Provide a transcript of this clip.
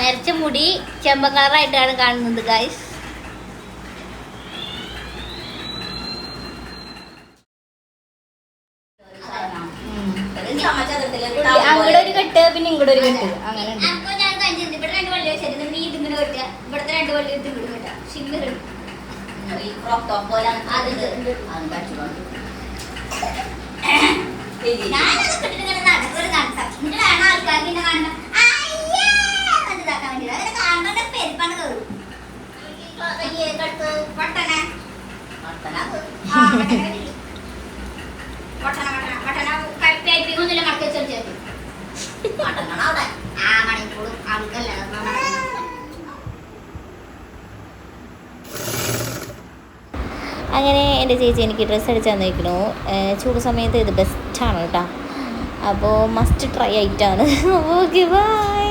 നരച്ച മുടി ചെമ്പ കളറായിട്ടാണ് കാണുന്നത് ഗൈസ്. അങ്ങോട്ട് ഒരു കെട്ട് പിന്നെ ഇങ്ങോട്ട് ഒരു കെട്ട് അങ്ങനെ ഇവിടെ 2 വള്ളി വെച്ചിട്ട് നീ ഇതിങ്ങനെ കെട്ടുക, ഇവിടുത്തെ 2 വള്ളി എടുത്ത് ഇങ്ങോട്ട് കെട്ടുക. ഷിമ്മർ ഞാനതൊക്കെ ഇട്ടിട്ട് ഇങ്ങനെ നടക്കൊരു നടത്താം. എന്നിട്ട് വേണം ആൾക്കാർക്ക് ഇന്നെ കാണുമ്പോ ഇതാക്കാൻ വേണ്ടി അതൊക്കെ കാണുമ്പോ പെരുപ്പാണ് കയറും. അങ്ങനെ എൻ്റെ ചേച്ചി എനിക്ക് ഡ്രസ്സ് അടിച്ച് തന്നിരിക്കണു. ചൂട് സമയത്ത് ഇത് ബെസ്റ്റാണ് കേട്ടോ. അപ്പോൾ മസ്റ്റ് ട്രൈ ആയിട്ടാണ്. Okay bye.